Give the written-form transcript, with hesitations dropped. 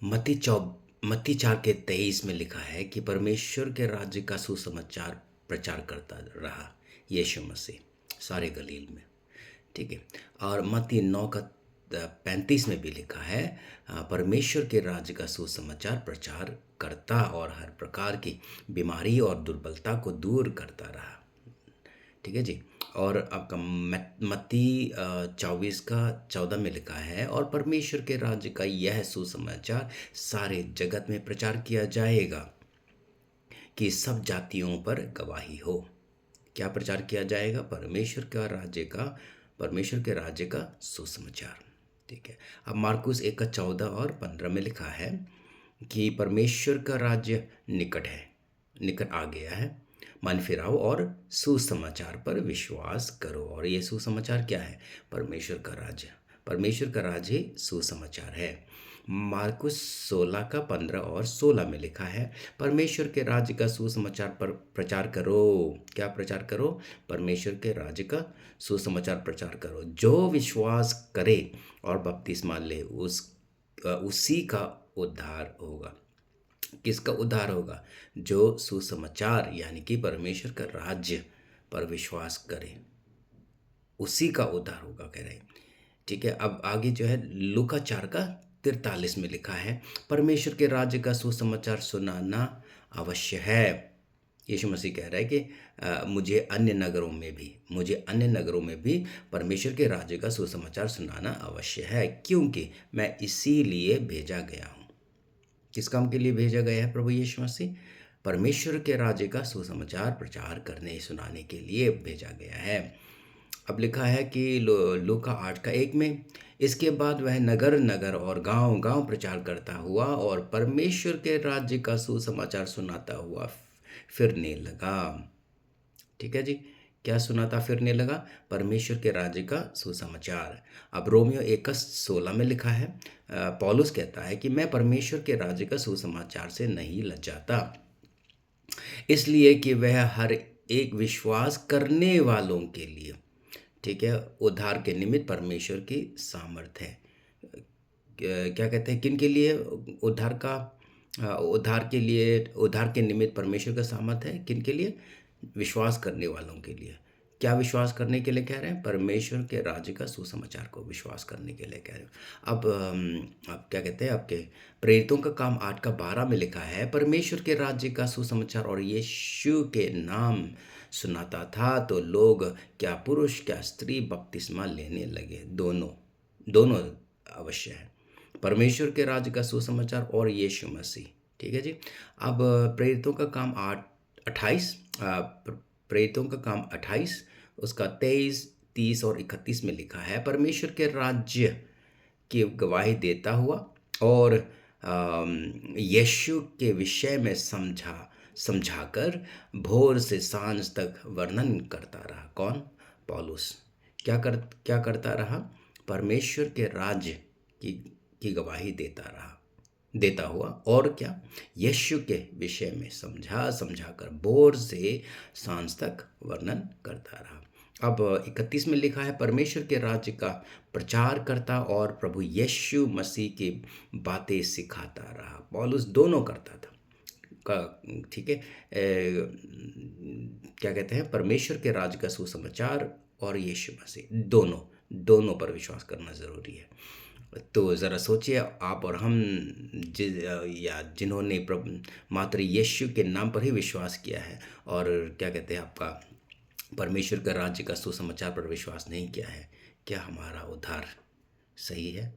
मत्ती 4 के 23 में लिखा है कि परमेश्वर के राज्य का सुसमाचार प्रचार करता रहा यीशु मसीह सारे गलील में। ठीक है। और मत्ती 9 का 35 में भी लिखा है, परमेश्वर के राज्य का सुसमाचार प्रचार करता और हर प्रकार की बीमारी और दुर्बलता को दूर करता रहा। ठीक है जी। और आपका मत्ती 24 का 14 में लिखा है, और परमेश्वर के राज्य का यह सुसमाचार सारे जगत में प्रचार किया जाएगा कि सब जातियों पर गवाही हो। क्या प्रचार किया जाएगा? परमेश्वर के राज्य का सुसमाचार। ठीक है। अब मार्कुस 1 का 14 और 15 में लिखा है कि परमेश्वर का राज्य निकट आ गया है, मन फिराओ और सुसमाचार पर विश्वास करो। और ये सुसमाचार क्या है? परमेश्वर का राज्य ही सुसमाचार है। मार्कुस 16 का 15 और 16 में लिखा है, परमेश्वर के राज्य का सुसमाचार पर प्रचार करो। क्या प्रचार करो? परमेश्वर के राज्य का सुसमाचार प्रचार करो। जो विश्वास करे और बपतिस्मा ले उसी का उद्धार होगा। किसका उद्धार होगा? जो सुसमाचार यानी कि परमेश्वर का राज्य पर विश्वास करे, उसी का उद्धार होगा, कह रहे हैं। ठीक है। अब आगे जो है लूका 4 का 43 में लिखा है, परमेश्वर के राज्य का सुसमाचार सुनाना अवश्य है। यीशु मसीह कह रहा है कि मुझे अन्य नगरों में भी परमेश्वर के राज्य का सुसमाचार सुनाना अवश्य है, क्योंकि मैं इसीलिए भेजा गया हूँ। किस काम के लिए भेजा गया है प्रभु यीशु मसीह? परमेश्वर के राज्य का सुसमाचार प्रचार करने सुनाने के लिए भेजा गया है। अब लिखा है कि लूका 8 का 1 में, इसके बाद वह नगर नगर और गांव गांव प्रचार करता हुआ और परमेश्वर के राज्य का सुसमाचार सुनाता हुआ फिरने लगा। ठीक है जी। क्या सुनाता फिरने लगा? परमेश्वर के राज्य का सुसमाचार। अब रोमियो 1 का 16 में लिखा है, पौलुस कहता है कि मैं परमेश्वर के राज्य का सुसमाचार से नहीं लजाता, इसलिए कि वह हर एक विश्वास करने वालों के लिए, ठीक है, उद्धार के निमित्त परमेश्वर की सामर्थ है। क्या कहते हैं? किन के लिए उद्धार के निमित्त परमेश्वर का सामर्थ है? किन के लिए? विश्वास करने वालों के लिए। क्या विश्वास करने के लिए कह रहे हैं? परमेश्वर के राज्य का सुसमाचार को विश्वास करने के लिए कह रहे हैं। अब क्या कहते हैं, आपके प्रेरितों का काम 8 का 12 में लिखा है, परमेश्वर के राज्य का सुसमाचार और यीशु के नाम सुनाता था तो लोग, क्या पुरुष क्या स्त्री, बपतिस्मा लेने लगे। दोनों अवश्य है, परमेश्वर के राज्य का सुसमाचार और यीशु मसीह। ठीक है जी। अब प्रेरितों का काम 28 उसका 23, 30 और 31 में लिखा है, परमेश्वर के राज्य की गवाही देता हुआ और यीशु के विषय में समझाकर भोर से सांझ तक वर्णन करता रहा। कौन? पौलुस। क्या करता रहा? परमेश्वर के राज्य की गवाही देता हुआ और क्या? यीशु के विषय में समझाकर भोर से सांझ तक वर्णन करता रहा। अब 31 में लिखा है, परमेश्वर के राज्य का प्रचार करता और प्रभु यीशु मसीह की बातें सिखाता रहा। पौलुस दोनों करता था। ठीक है। क्या कहते हैं, परमेश्वर के राज्य का सुसमाचार और यीशु मसीह, दोनों पर विश्वास करना ज़रूरी है। तो ज़रा सोचिए, आप और हम या जिन्होंने मात्र यीशु के नाम पर ही विश्वास किया है और क्या कहते हैं, आपका परमेश्वर का राज्य का सुसमाचार पर विश्वास नहीं किया है, क्या हमारा उद्धार सही है?